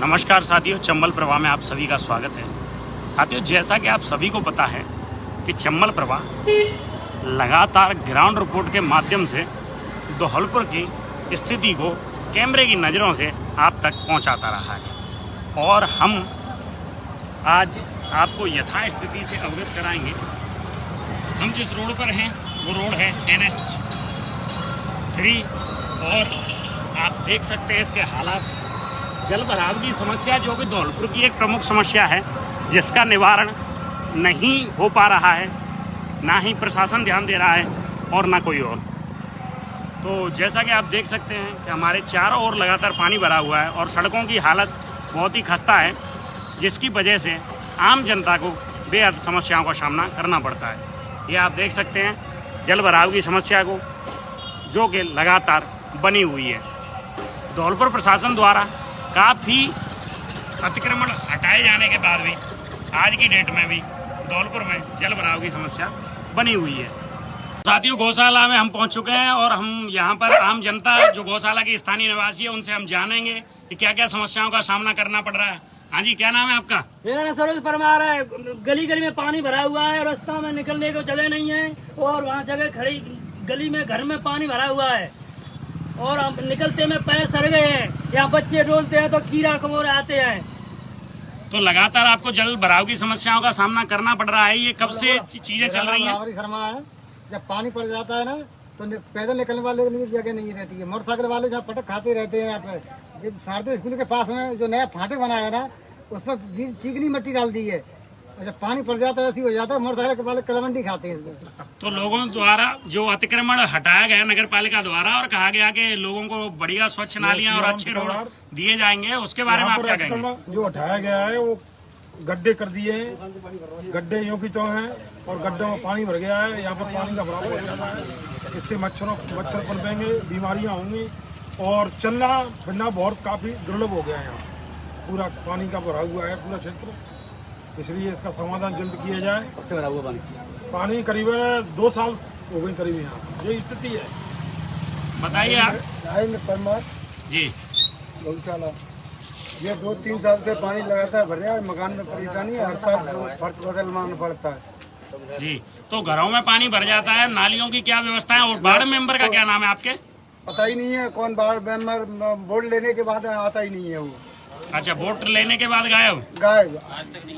नमस्कार साथियों, चंबल प्रवाह में आप सभी का स्वागत है। साथियों, जैसा कि आप सभी को पता है कि चंबल प्रवाह लगातार ग्राउंड रिपोर्ट के माध्यम से धौलपुर की स्थिति को कैमरे की नज़रों से आप तक पहुंचाता रहा है और हम आज आपको यथा स्थिति से अवगत कराएंगे। हम जिस रोड पर हैं वो रोड है NH 3 और आप देख सकते हैं इसके हालात। जल भराव की समस्या जो कि धौलपुर की एक प्रमुख समस्या है, जिसका निवारण नहीं हो पा रहा है, ना ही प्रशासन ध्यान दे रहा है और ना कोई और। तो जैसा कि आप देख सकते हैं कि हमारे चारों ओर लगातार पानी भरा हुआ है और सड़कों की हालत बहुत ही खस्ता है, जिसकी वजह से आम जनता को बेहद समस्याओं का सामना करना पड़ता है। ये आप देख सकते हैं जल भराव की समस्या को, जो कि लगातार बनी हुई है। धौलपुर प्रशासन द्वारा काफ़ी अतिक्रमण हटाए जाने के बाद भी आज की डेट में भी धौलपुर में जल भराव की समस्या बनी हुई है। साथियों, गौशाला में हम पहुंच चुके हैं और हम यहां पर आम जनता जो गौशाला की स्थानीय निवासी है उनसे हम जानेंगे कि क्या क्या समस्याओं का सामना करना पड़ रहा है। हाँ जी, क्या नाम है आपका? मेरा नाम सरोज परमार है। गली गली में पानी भरा हुआ है, रास्ता में निकलने को जगह नहीं है और वहाँ जगह खड़ी गली में घर में पानी भरा हुआ है और हम निकलते में पैर सड़ गए हैं। यहाँ बच्चे डोलते हैं तो कीड़ा कमोरे आते हैं। तो लगातार आपको जल भराव की समस्याओं का सामना करना पड़ रहा है। ये कब से चीजें चल रही हैं? शर्मा है, जब पानी पड़ जाता है ना तो पैदल निकलने वाले के लिए जगह नहीं रहती है। मोटरसाइकिल वाले जहाँ पटक खाते रहते हैं। यहाँ पे शारदा स्कूल के पास में जो नया फाटक बनाया है ना, उसमें चिकनी मिट्टी डाल दी है। जब पानी पड़ जाता है ऐसी हो जाता है, मोटरसाइकिल वाले कलमंडी खाते हैं इसमें। तो लोगों द्वारा जो अतिक्रमण हटाया गया नगर पालिका द्वारा और कहा गया कि लोगों को बढ़िया स्वच्छ नालियां और अच्छे रोड दिए जाएंगे, उसके बारे में आप क्या कहेंगे? जो हटाया गया है वो गड्ढे कर दिए हैं, गड्ढे यूं की तो हैं और गड्ढों में पानी भर गया है। यहाँ पर पानी का भराव हो जाता है, इससे मच्छर पनपेंगे, बीमारियां होंगी और चलना फिरना बहुत काफी दुर्लभ हो गया है। यहाँ पूरा पानी का भरा हुआ है पूरा क्षेत्र, इसलिए इसका समाधान जल्द किया जाए। भरा हुआ पानी करीबन 2 साल हो गए करीब यहाँ, ये स्थिति है। बताइए आप परमार जी। गौशाला ये 2-3 साल से पानी लगातार भर रहा है। मकान में परेशानी है, हर साल फर्श बदलवाना पड़ता है जी। तो घरों में पानी भर जाता है, नालियों की क्या व्यवस्था है और वार्ड मेंबर का क्या नाम है आपके? पता ही नहीं है कौन वार्ड मेंबर। वोट लेने के बाद आता ही नहीं है वो। अच्छा, वोट लेने के बाद गायब?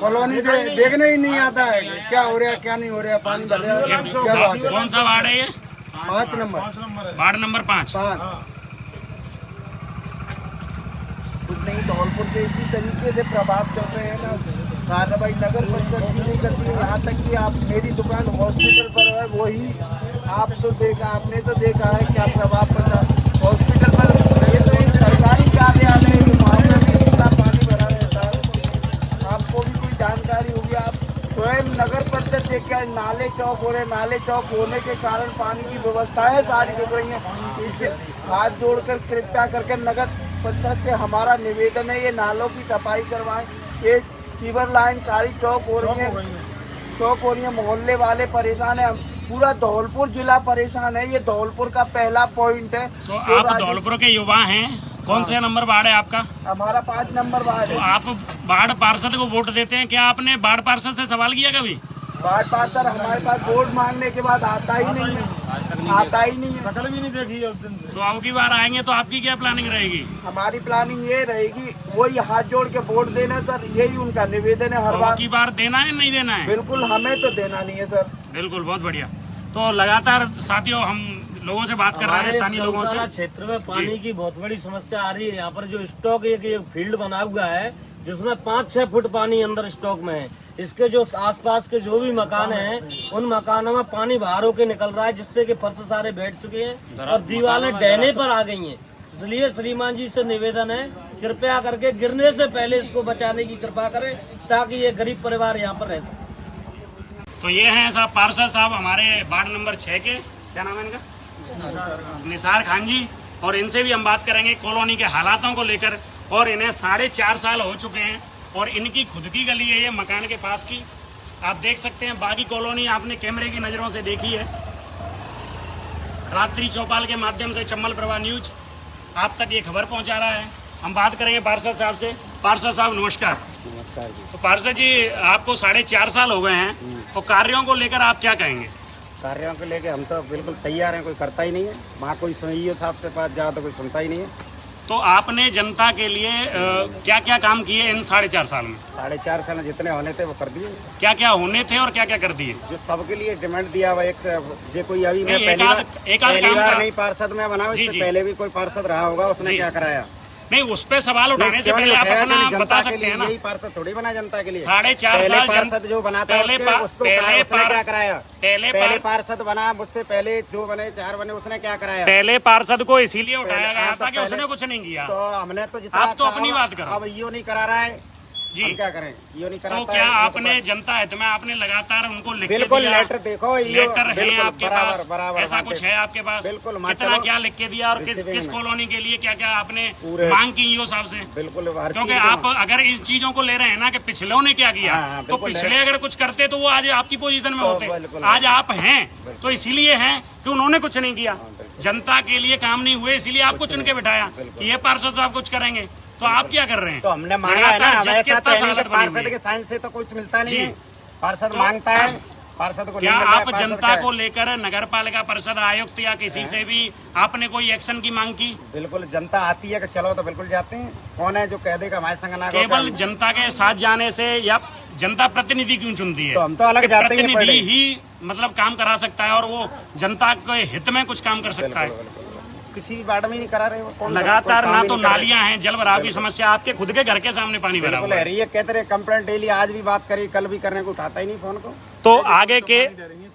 कॉलोनी देखने ही नहीं आता है क्या हो रहा है क्या नहीं हो रहा है। पानी भर रहा है, क्या बात है। कौन सा वार्ड है ये? 5 नंबर वार्ड नंबर 5। नहीं, धौलपुर के इसी तरीके से प्रभाव चल रहे हैं ना। कार्रवाई नगर परिषद की नहीं करती है। यहाँ तक कि आप मेरी दुकान हॉस्पिटल पर है, वही आपने तो देखा है क्या प्रभाव पड़ा हॉस्पिटल पर। ये तो एक सरकारी कार्यालय है, वहाँ में इतना पानी भरा रहता है। आपको भी कोई जानकारी होगी, आप स्वयं नगर परिषद देख के नाले चौक हो रहे, नाले चौक होने के कारण पानी की व्यवस्थाएं सारी बिगड़ रही हैं। इससे हाथ जोड़कर कृपया करके नगर परिषद से हमारा निवेदन है, ये नालों की सफाई करवाएं। ये सीवर लाइन सारी चौक हो रही है, मोहल्ले वाले परेशान है, पूरा धौलपुर जिला परेशान है। ये धौलपुर का पहला पॉइंट है। तो आप धौलपुर के युवा हैं, कौन से नंबर वार्ड है आपका? हमारा 5 नंबर वार्ड है। तो आप वार्ड पार्षद को वोट देते हैं, क्या आपने वार्ड पार्षद से सवाल किया कभी? वार्ड पार्षद हमारे पास वोट मांगने के बाद आता ही नहीं है। शकल भी नहीं देखी है उस दिन से। तो अब की बार आएंगे तो आपकी क्या प्लानिंग रहेगी? हमारी प्लानिंग ये रहेगी, वही हाथ जोड़ के वोट देना सर, यही उनका निवेदन है हर बार। की बार देना है नहीं देना है? बिल्कुल, हमें तो देना नहीं है सर। बिल्कुल, बहुत बढ़िया। तो लगातार साथियों हम लोगों से बात कर रहे हैं, स्थानीय लोगों से। क्षेत्र में पानी की बहुत बड़ी समस्या आ रही है। यहाँ पर जो स्टॉक एक फील्ड बना हुआ है जिसमें 5-6 फुट पानी अंदर स्टॉक में है। इसके जो आसपास के जो भी मकान हैं, उन मकानों में पानी बाहर होके निकल रहा है, जिससे कि फर्श सारे बैठ चुके हैं और दीवारें डहने पर आ गई हैं। इसलिए श्रीमान जी से निवेदन है, कृपया करके गिरने से पहले इसको बचाने की कृपा करें, ताकि ये गरीब परिवार यहाँ पर रह सके। तो ये हैं साहब पार्षद साहब हमारे वार्ड नंबर 6 के, क्या नाम है इनका? निसार खान जी। और इनसे भी हम बात करेंगे कॉलोनी के हालातों को लेकर। और इन्हें 4.5 साल हो चुके हैं और इनकी खुद की गली है ये मकान के पास की। आप देख सकते हैं, बाकी कॉलोनी आपने कैमरे की नज़रों से देखी है। रात्रि चौपाल के माध्यम से चंबल प्रवाह न्यूज आप तक ये खबर पहुंचा रहा है। हम बात करेंगे पार्षद साहब से। पार्षद साहब नमस्कार। नमस्कार जी। तो पार्षद जी आपको 4.5 साल हो गए हैं, तो कार्यों को लेकर आप क्या कहेंगे? कार्यों को लेके हम तो बिल्कुल तैयार हैं, कोई करता ही नहीं है। वहाँ कोई सुनिए साहब से पास जाओ तो कोई सुनता ही नहीं है। तो आपने जनता के लिए क्या क्या काम किए इन 4.5 साल में? 4.5 साल जितने होने थे वो कर दिए। क्या क्या होने थे और क्या क्या कर दिए? जो सबके लिए डिमांड दिया हुआ एक जो कोई अभी मैं नहीं, पहली एक-आध काम बार का- नहीं पार्षद में बना, जी, इससे जी। पहले भी कोई पार्षद रहा होगा, उसने जी। क्या कराया? नहीं, उस पे सवाल उठाने से पहले आप अपना बता सकते हैं ना। यही पार्षद थोड़ी बना जनता के लिए। 4.5 पहले साल पार्षद जो बनाता है उसने क्या कराया? पहले पार्षद बना, मुझसे पहले जो बने 4 बने, उसने क्या कराया? पहले पार्षद को इसीलिए उठाया गया तो था कि पहले- उसने कुछ नहीं किया। तो हमने तो जितना आप तो अच्छा अपनी होगा, बात करो। अब यो नहीं करा रहा है जी। हम क्या करें? यो नहीं तो कराता क्या है, ये तो आपने बात- जनता हित में आपने लगातार उनको लिख के बिल्कुल दिया? लेटर देखो, यो लेटर है बिल्कुल आपके बराबर पास? बराबर ऐसा वहाँ कुछ पे। है आपके पास? बिल्कुल, कितना चलो। क्या लिख के दिया और किस रिसीविंग किस में। कॉलोनी के लिए क्या क्या आपने पूरे- मांग की ईओ साहब से? बिल्कुल हर क्योंकि चीज़ आप का- अगर इस चीजों को ले रहे हैं ना कि पिछलों ने क्या किया, हाँ, तो बिल्कुल पिछले है। अगर कुछ करते तो वो आज आपकी पोजीशन में तो होते। बिल्कुल आज आप हैं तो इसीलिए हैं कि उन्होंने कुछ नहीं किया, जनता के लिए काम नहीं हुए, इसीलिए आपको चुन के बिठाया कि ये पार्षद साहब कुछ करेंगे। तो आप क्या कर रहे हैं? तो हमने मांगा है ना, लगातार हम जिसके ऐसा तो पास है नहीं कि हालत बनी हुई पार्षद है। के साइन से तो कुछ मिलता नहीं जी। है। पार्षद तो मांगता है, पार्षद को क्या नहीं मिल रहा है, आप पार्षद जनता क्या है? को लेकर नगर पालिका परिषद आयुक्त या किसी से भी आपने कोई एक्शन की मांग की? बिल्कुल जनता आती है कि चलो तो बिल्कुल जाते हैं। कौन है जो कह देगा हमारे संग ना करो? केवल जनता के साथ जाने से या जनता प्रतिनिधि क्यों चुनती है? तो हम तो अलग कि जाते ही हैं प्रतिनिधि पहले। ही मतलब काम करा सकता है और वो जनता के हित में कुछ काम कर सकता है। किसी वार्ड में नहीं करा रहे वो। कौन लगातार कोई ना काम ही तो नहीं कर रहे। नालियां हैं, जल भराव की समस्या आपके खुद के घर के सामने पानी भरा बिल्कुल हुआ है है। रही है, कहते रहे कंप्लेंट डेली, आज भी बात करी, कल भी करने को उठाता ही नहीं फोन को। तो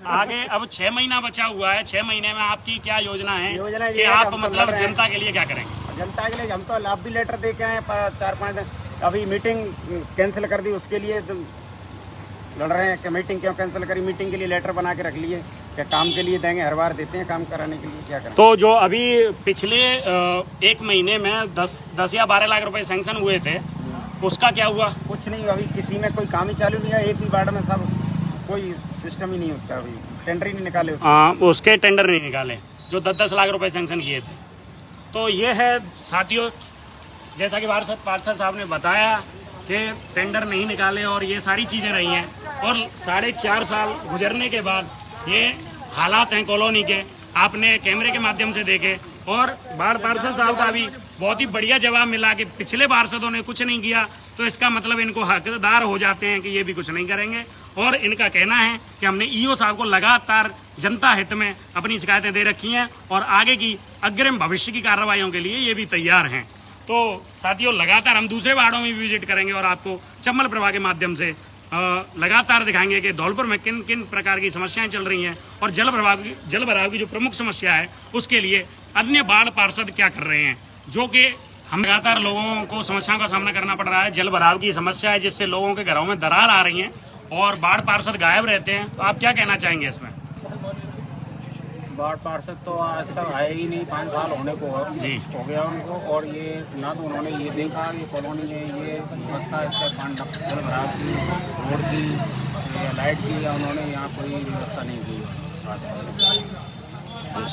आगे अब 6 महीना बचा हुआ है। 6 महीने में आपकी क्या योजना है योजना ये कि है कि आप हम तो मतलब लड़ रहे हैं। जनता के लिए क्या करेंगे? जनता के लिए हम तो अब भी लेटर दे के आए 4-5 दिन। अभी मीटिंग कैंसिल कर दी, उसके लिए तो लड़ रहे हैं कि मीटिंग क्यों कैंसिल करी। मीटिंग के लिए लेटर बना के रख लिए कि काम के लिए देंगे, हर बार देते हैं काम कराने के लिए, क्या करें? तो जो अभी पिछले 1 महीने में 10 या 12 लाख रुपए सैंक्शन हुए थे, उसका क्या हुआ? कुछ नहीं, अभी किसी में कोई काम ही चालू नहीं है। एक भी वार्ड में सब कोई सिस्टम ही नहीं है उसका, अभी टेंडर ही नहीं निकाले उसके। उसके टेंडर नहीं निकाले जो 10-10 लाख रुपए सैंक्शन किए थे। तो ये है साथियों, जैसा कि पार्षद साहब ने बताया कि टेंडर नहीं निकाले और ये सारी चीज़ें रही हैं। और 4.5 साल गुजरने के बाद ये हालात हैं कॉलोनी के, आपने कैमरे के माध्यम से देखे। और बाढ़ पार्षद साहब का भी बहुत ही बढ़िया जवाब मिला कि पिछले पार्षदों ने कुछ नहीं किया, तो इसका मतलब इनको हकदार हो जाते हैं कि ये भी कुछ नहीं करेंगे। और इनका कहना है कि हमने ईओ साहब को लगातार जनता हित में अपनी शिकायतें दे रखी हैं और आगे की अग्रिम भविष्य की कार्रवाइयों के लिए ये भी तैयार हैं। तो साथियों, लगातार हम दूसरे वार्डों में भी विजिट करेंगे और आपको चम्बल प्रभा के माध्यम से लगातार दिखाएंगे कि धौलपुर में किन किन प्रकार की समस्याएं चल रही हैं और जल भराव की जो प्रमुख समस्या है उसके लिए अन्य बाढ़ पार्षद क्या कर रहे हैं, जो कि हम लगातार लोगों को समस्याओं का सामना करना पड़ रहा है। जल भराव की समस्या है जिससे लोगों के घरों में दरार आ रही है और बाढ़ पार्षद गायब रहते हैं। तो आप क्या कहना चाहेंगे इसमें? बाढ़ पार्षद तो आज तक आए ही नहीं, 5 साल होने को जी। हो गया उनको। और ये ना तो उन्होंने ये देखा ये कॉलोनी में ये व्यवस्था इसका जल भराव की, रोड की या लाइट की, या उन्होंने यहाँ कोई व्यवस्था नहीं की।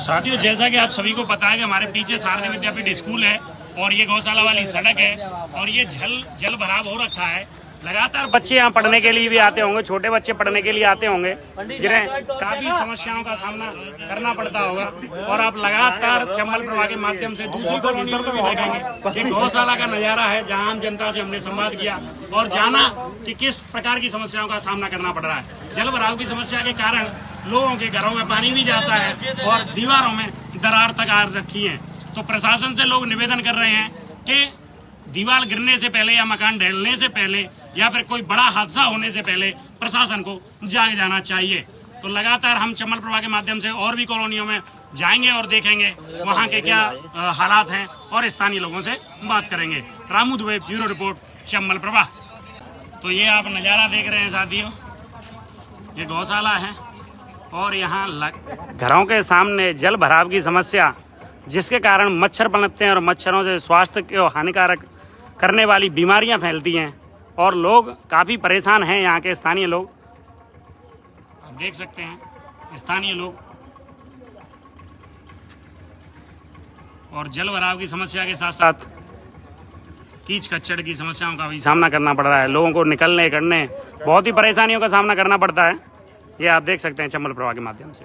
साथियों, जैसा कि आप सभी को पता है कि हमारे पीछे शारदा विद्यापीठ स्कूल है और ये गौशाला वाली सड़क है और ये जल भराव हो रखा है। लगातार बच्चे यहाँ पढ़ने के लिए भी आते होंगे, छोटे बच्चे पढ़ने के लिए आते होंगे, जिन्हें काफी समस्याओं का सामना करना पड़ता होगा। और आप लगातार चम्बल प्रभा के माध्यम से दूसरी कॉलोनियों को भी देखेंगे। ये गौशाला का नजारा है जहाँ आम जनता से हमने संवाद किया और जाना कि किस प्रकार की समस्याओं का सामना करना पड़ रहा है। जल भराव की समस्या के कारण लोगों के घरों में पानी भी जाता है और दीवारों में दरार तक आ रखी है। तो प्रशासन से लोग निवेदन कर रहे हैं कि दीवार गिरने से पहले या मकान ढहने से पहले या फिर कोई बड़ा हादसा होने से पहले प्रशासन को जाग जाना चाहिए। तो लगातार हम चम्बल प्रभा के माध्यम से और भी कॉलोनियों में जाएंगे और देखेंगे वहाँ के क्या हालात हैं और स्थानीय लोगों से बात करेंगे। Ramu Dubey, bureau report, Chambal Prabha. तो ये आप नज़ारा देख रहे हैं साथियों, ये गौशाला है और यहाँ घरों के सामने जल भराव की समस्या, जिसके कारण मच्छर पनपते हैं और मच्छरों से स्वास्थ्य को हानिकारक करने वाली बीमारियां फैलती हैं और लोग काफ़ी परेशान हैं। यहाँ के स्थानीय लोग, आप देख सकते हैं स्थानीय लोग, और जल भराव की समस्या के साथ साथ कीच कचड़ की समस्याओं का भी सामना करना पड़ रहा है। लोगों को निकलने करने बहुत ही परेशानियों का सामना करना पड़ता है। ये आप देख सकते हैं चंबल प्रवाह के माध्यम से।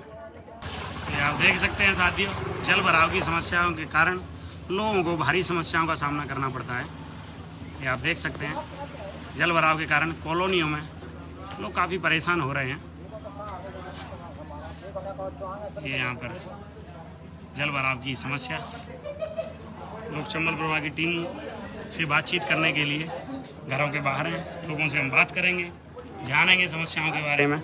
ये आप देख सकते हैं साथियों, जल भराव की समस्याओं के कारण लोगों को भारी समस्याओं का सामना करना पड़ता है। ये आप देख सकते हैं जल भराव के कारण कॉलोनियों में लोग काफ़ी परेशान हो रहे हैं। ये यहाँ पर जल भराव की समस्या, लोग चंबल प्रवाह की टीम से बातचीत करने के लिए घरों के बाहर हैं। लोगों से हम बात करेंगे, जानेंगे समस्याओं के बारे में।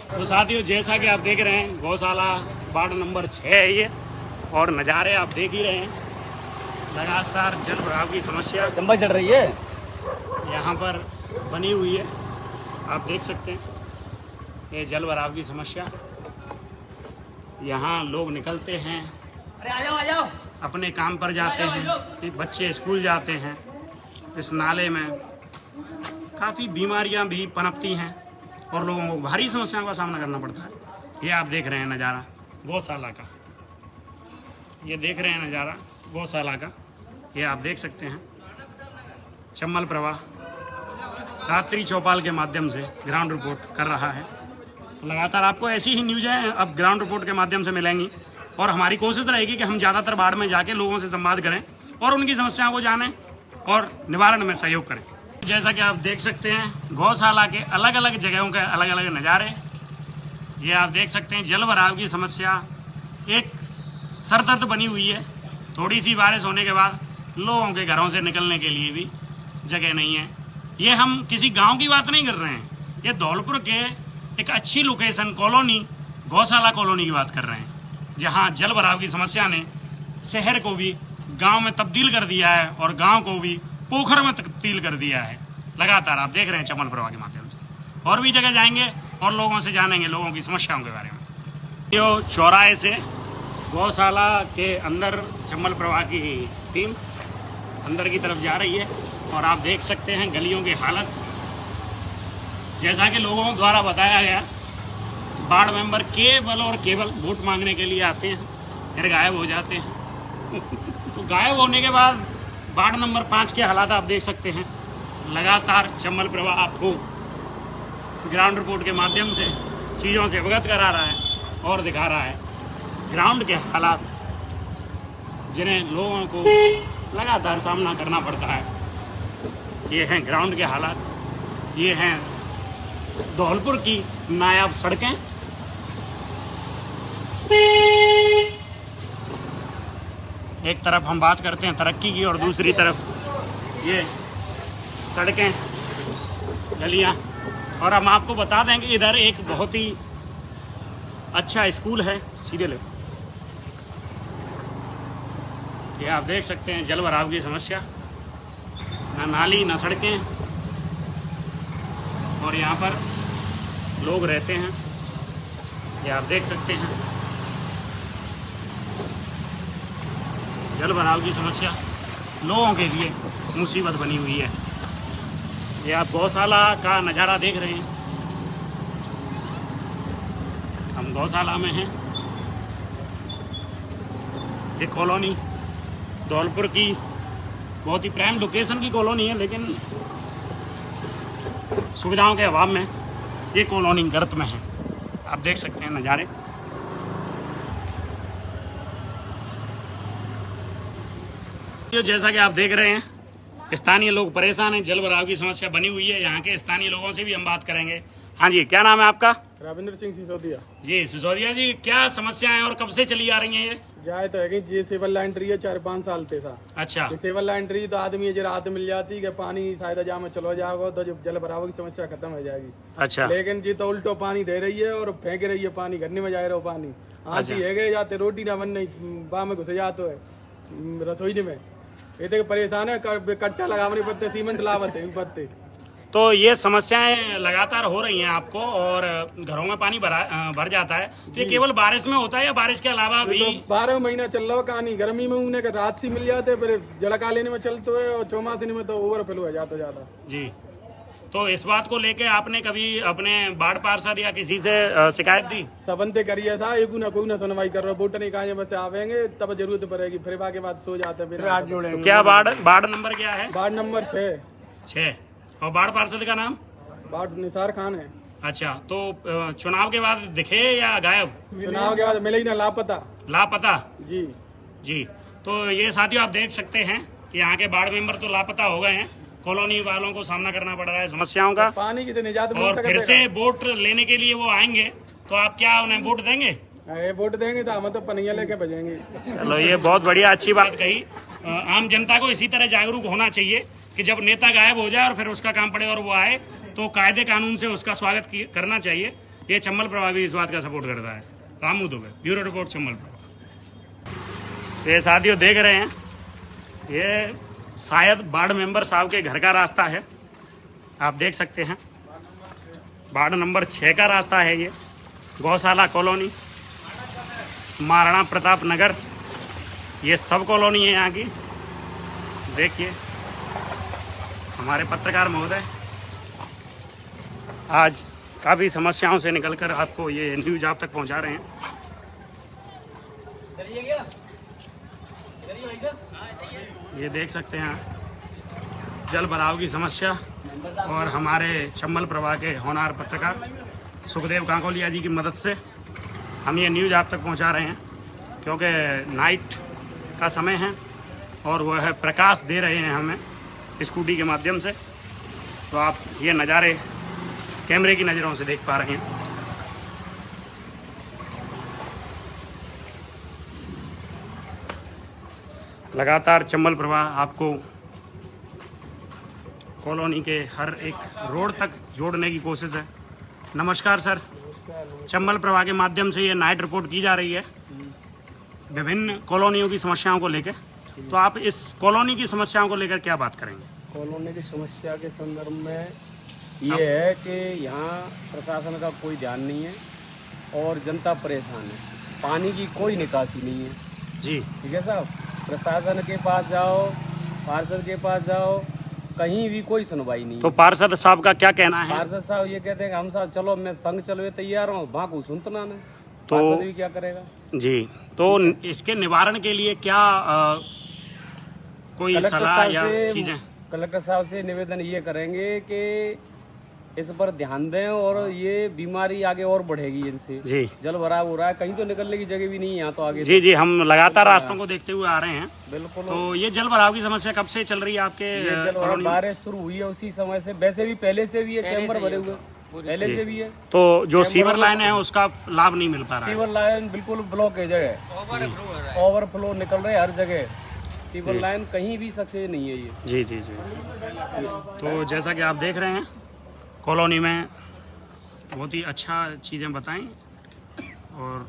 तो साथियों, जैसा कि आप देख रहे हैं गौशाला वार्ड नंबर 6 है ये, और नज़ारे आप देख ही रहे हैं। लगातार जल भराव की समस्या चंबल चढ़ रही है यहाँ पर बनी हुई है, आप देख सकते हैं। ये जल भराव की समस्या, यहाँ लोग निकलते हैं, आ जाओ अपने काम पर जाते हैं, बच्चे स्कूल जाते हैं। इस नाले में काफ़ी बीमारियां भी पनपती हैं और लोगों को भारी समस्याओं का सामना करना पड़ता है। ये आप देख रहे हैं नज़ारा गौशाला का, ये देख रहे हैं नज़ारा गौशाला का। ये आप देख सकते हैं चंबल प्रवाह रात्रि चौपाल के माध्यम से ग्राउंड रिपोर्ट कर रहा है। लगातार आपको ऐसी ही न्यूज़ें अब ग्राउंड रिपोर्ट के माध्यम से मिलेंगी, और हमारी कोशिश रहेगी कि हम ज़्यादातर बाढ़ में जाके लोगों से संवाद करें और उनकी समस्याओं को जानें और निवारण में सहयोग करें। जैसा कि आप देख सकते हैं गौशाला के अलग अलग जगहों के अलग अलग नज़ारे। ये आप देख सकते हैं जल भराव की समस्या एक सरदर्द बनी हुई है। थोड़ी सी बारिश होने के बाद लोगों के घरों से निकलने के लिए भी जगह नहीं है। ये हम किसी गांव की बात नहीं कर रहे हैं, ये धौलपुर के एक अच्छी लोकेशन कॉलोनी गौशाला कॉलोनी की बात कर रहे हैं, जहां जल भराव की समस्या ने शहर को भी गांव में तब्दील कर दिया है और गांव को भी पोखर में तब्दील कर दिया है। लगातार आप देख रहे हैं चंबल प्रवाह के माध्यम से। और भी जगह जाएंगे और लोगों से जानेंगे लोगों की समस्याओं के बारे में। यो चौराहे से गौशाला के अंदर चंबल प्रवाह की टीम अंदर की तरफ जा रही है, और आप देख सकते हैं गलियों की हालत। जैसा कि लोगों द्वारा बताया गया, वार्ड मेंबर केवल और केवल वोट मांगने के लिए आते हैं, फिर गायब हो जाते हैं। तो गायब होने के बाद वार्ड नंबर 5 के हालात आप देख सकते हैं। लगातार चंबल प्रवाह आपको ग्राउंड रिपोर्ट के माध्यम से चीज़ों से अवगत करा रहा है और दिखा रहा है ग्राउंड के हालात, जिन्हें लोगों को लगातार सामना करना पड़ता है। ये हैं ग्राउंड के हालात, ये हैं धौलपुर की नायाब सड़कें। एक तरफ हम बात करते हैं तरक्की की और दूसरी तरफ ये सड़कें, गलियां। और हम आपको बता दें कि इधर एक बहुत ही अच्छा स्कूल है, सीधे ले। ये आप देख सकते हैं जल भराव की समस्या, ना नाली ना सड़कें, और यहाँ पर लोग रहते हैं। ये आप देख सकते हैं जल भराव की समस्या लोगों के लिए मुसीबत बनी हुई है। ये आप गौशाला का नज़ारा देख रहे हैं, हम गौशाला में हैं। ये कॉलोनी धौलपुर की बहुत ही प्राइम लोकेशन की कॉलोनी है, लेकिन सुविधाओं के अभाव में ये कॉलोनी गर्त में है। आप देख सकते हैं नज़ारे। जैसा कि आप देख रहे हैं स्थानीय लोग परेशान हैं, जल भराव की समस्या बनी हुई है। यहाँ के स्थानीय लोगों से भी हम बात करेंगे। हाँ जी, क्या नाम है आपका? रविंद्र सिंह सिसोदिया। जी सिसोदिया जी, क्या समस्याएं और कब से चली आ रही हैं ये? जाए तो है कि ये सिविल लाइन ट्री है 4-5 साल से सा। अच्छा, ये सिविल लाइन ट्री तो आदमी जरा रात मिल जाती है, पानी शायद जा में चलो जाओगे तो जो जल भराव की समस्या खत्म हो जाएगी। अच्छा, लेकिन जी तो उल्टो पानी दे रही है और फेंक रही है पानी, घर में जा रहा हो पानी। आती है गए जाते रोटी ना बनने बा में घुसे जाते है रसोई में। ये तो परेशान है, कट्टा लगावने पड़ते, सीमेंट लावते पत्ते। तो ये समस्याएं लगातार हो रही हैं आपको, और घरों में पानी भर जाता है। तो ये केवल बारिश में होता है या बारिश के अलावा भी? तो 12 महीना चल रहा कहानी। गर्मी में उन्हें रात से मिल जाते, फिर जड़का लेने में चलते हुए, और चौमासी में तो ओवरफ्लो हो जाता ज्यादा। जी, तो इस बात को लेके आपने कभी अपने बाढ़ पार्षद या किसी से शिकायत दी? सबंते करिए साहब, एक ना कोई ना सुनवाई कर रहा, वोट नहीं कहा बस आवेंगे तब जरूरत पड़ेगी, फिर के बाद सो जाते हैं। तो क्या बाढ़ नंबर क्या है? Ward number 6। और बाढ़ पार्षद का नाम? वार्ड निसार खान है। अच्छा, तो चुनाव के बाद दिखे या गायब? चुनाव के बाद मिले ही ना, लापता जी। जी। तो ये साथियों आप देख सकते हैं कि यहाँ के वार्ड मेंबर तो लापता हो गए हैं, कॉलोनी वालों को सामना करना पड़ रहा है समस्याओं का। पानी की तो निजात मिल और सकती फिर है। से वोट लेने के लिए वो आएंगे, तो आप क्या उन्हें वोट देंगे? वोट देंगे तो हम तो पनिया लेके बजेंगे। चलो, ये बहुत बढ़िया अच्छी बात कही। आम जनता को इसी तरह जागरूक होना चाहिए कि जब नेता गायब हो जाए और फिर उसका काम पड़े और वो आए तो कायदे कानून से उसका स्वागत करना चाहिए। ये चंबल प्रभा भी इस बात का सपोर्ट करता है। Ramu Dubey, bureau report, Chambal Prabha. ये साथियों देख रहे हैं, ये शायद वार्ड मेंबर साहब के घर का रास्ता है, आप देख सकते हैं। वार्ड नंबर 6 का रास्ता है ये। गौशाला कॉलोनी, महाराणा प्रताप नगर, ये सब कॉलोनी है यहाँ की। देखिए हमारे पत्रकार महोदय आज काफ़ी समस्याओं से निकलकर आपको ये न्यूज आप तक पहुँचा रहे हैं। ये देख सकते हैं जल भराव की समस्या, और हमारे चंबल प्रभा के होनहार पत्रकार सुखदेव कांकोलिया जी की मदद से हम ये न्यूज़ आप तक पहुंचा रहे हैं, क्योंकि नाइट का समय है और वह प्रकाश दे रहे हैं हमें स्कूटी के माध्यम से। तो आप ये नज़ारे कैमरे की नज़रों से देख पा रहे हैं। लगातार चंबल प्रभा आपको कॉलोनी के हर एक रोड तक जोड़ने की कोशिश है। नमस्कार सर, चंबल प्रभा के माध्यम से ये नाइट रिपोर्ट की जा रही है विभिन्न कॉलोनियों की समस्याओं को लेकर। तो आप इस कॉलोनी की समस्याओं को लेकर क्या बात करेंगे? कॉलोनी की समस्या के संदर्भ में ये है कि यहाँ प्रशासन का कोई ध्यान नहीं है और जनता परेशान है। पानी की कोई निकासी नहीं है जी। ठीक है साहब, प्रशासन के पास जाओ, पार्षद के पास जाओ, कहीं भी कोई सुनवाई नहीं। तो पार्षद साहब का क्या कहना है? पार्षद साहब ये कहते हैं कि हम साहब चलो, मैं संग चलो तैयार हूँ, वहाँ को सुनतना नहीं। तो पार्षद भी क्या करेगा जी। तो इसके निवारण के लिए क्या कोई सलाह या चीजें? कलेक्टर साहब से निवेदन ये करेंगे कि इस पर ध्यान दें, और ये बीमारी आगे और बढ़ेगी इनसे। जी। जल भराव हो रहा है, कहीं तो निकलने की जगह भी नहीं है यहाँ तो आगे। जी जी, हम लगातार रास्तों को देखते हुए आ रहे हैं। बिल्कुल। तो ये जल भराव की समस्या कब से चल रही है आपके कॉलोनी में? बारिश शुरू हुई है उसी समय से, वैसे भी पहले से भी है, चैम्बर भरे हुए पहले से भी है। तो जो सीवर लाइन है उसका लाभ नहीं मिल पा रहा है? सीवर लाइन बिल्कुल ब्लॉकेज है, ओवरफ्लो निकल रहे हर जगह। सीवर लाइन कहीं भी सक्सेस नहीं है ये। जी जी जी। तो जैसा कि आप देख रहे हैं कॉलोनी में बहुत ही अच्छा चीज़ें बताएं, और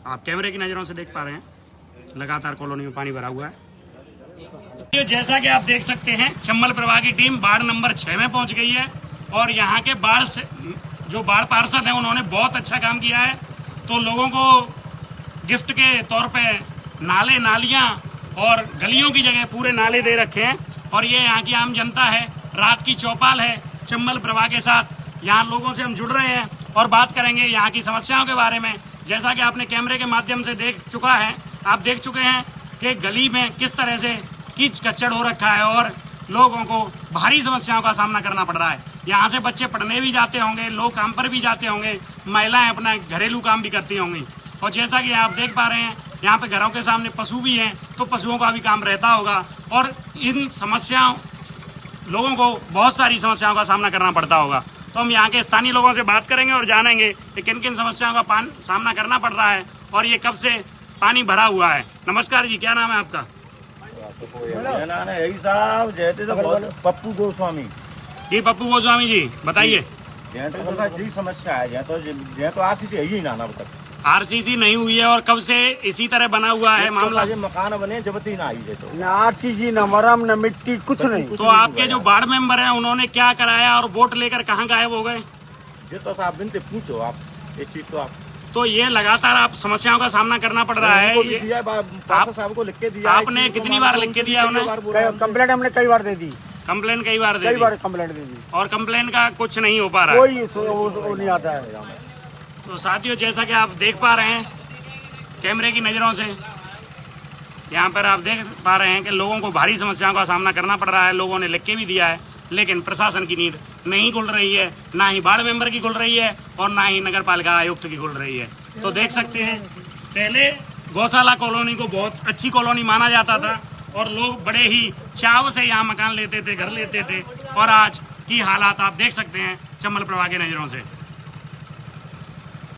आप कैमरे की नज़रों से देख पा रहे हैं लगातार कॉलोनी में पानी भरा हुआ है। जैसा कि आप देख सकते हैं चंबल प्रभा की टीम वार्ड नंबर 6 में पहुंच गई है, और यहाँ के जो बाढ़ पार्षद हैं उन्होंने बहुत अच्छा काम किया है। तो लोगों को गिफ्ट के तौर पे नाले, नालियाँ और गलियों की जगह पूरे नाले दे रखे हैं। और ये यहाँ की आम जनता है, रात की चौपाल है चंबल प्रभा के साथ। यहाँ लोगों से हम जुड़ रहे हैं और बात करेंगे यहाँ की समस्याओं के बारे में। जैसा कि आपने कैमरे के माध्यम से आप देख चुके हैं कि गली में किस तरह से कीच कच्चड़ हो रखा है और लोगों को भारी समस्याओं का सामना करना पड़ रहा है। यहाँ से बच्चे पढ़ने भी जाते होंगे, लोग काम पर भी जाते होंगे, महिलाएं अपना घरेलू काम भी करती होंगी। और जैसा कि आप देख पा रहे हैं यहाँ पे घरों के सामने पशु भी हैं, तो पशुओं का भी काम रहता होगा। और इन समस्याओं लोगों को बहुत सारी समस्याओं का सामना करना पड़ता होगा। तो हम यहाँ के स्थानीय लोगों से बात करेंगे और जानेंगे कि किन किन समस्याओं का सामना करना पड़ रहा है और ये कब से पानी भरा हुआ है। नमस्कार जी, क्या नाम है आपका? मेरा नाम है यही साहब, जयते तो पप्पू गोस्वामी। जी पप्पू गोस्वामी जी, बताइए। यही समस्या है, यह तो आरसीसी है ही ना तक आरसीसी नहीं हुई है और कब से इसी तरह बना हुआ है मामला? मकान बने जब तक ना आई है, तो ना आरसीसी, ना मरम, ना मिट्टी, कुछ नहीं। तो आपके जो वार्ड मेंबर हैं उन्होंने क्या कराया और वोट लेकर कहाँ गायब हो गए? ये तो साहब बिनते पूछो आप एक चीज। तो ये लगातार आप समस्याओं का सामना करना पड़ रहा है। साहब को लिख के दिया। आपने कितनी बार लिख के दिया उन्हें? कंप्लेंट हमने कई बार दे दी। कंप्लेन कई बार दे कई दी बार कंप्लेंट दे दी, और कंप्लेन का कुछ नहीं हो पा रहा है। कोई वो नहीं आता है यहाँ पे। तो साथियों, जैसा कि आप देख पा रहे हैं कैमरे की नज़रों से, यहाँ पर आप देख पा रहे हैं कि लोगों को भारी समस्याओं का सामना करना पड़ रहा है। लोगों ने लिख के भी दिया है, लेकिन प्रशासन की नींद नहीं खुल रही है, ना ही वार्ड मेंबर की खुल रही है और ना ही नगर पालिका आयुक्त की खुल रही है। तो देख सकते हैं, पहले गौशाला कॉलोनी को बहुत अच्छी कॉलोनी माना जाता था और लोग बड़े ही चाव से यहाँ मकान लेते थे, घर लेते थे, और आज की हालात आप देख सकते हैं चम्बल प्रभा के नज़रों से।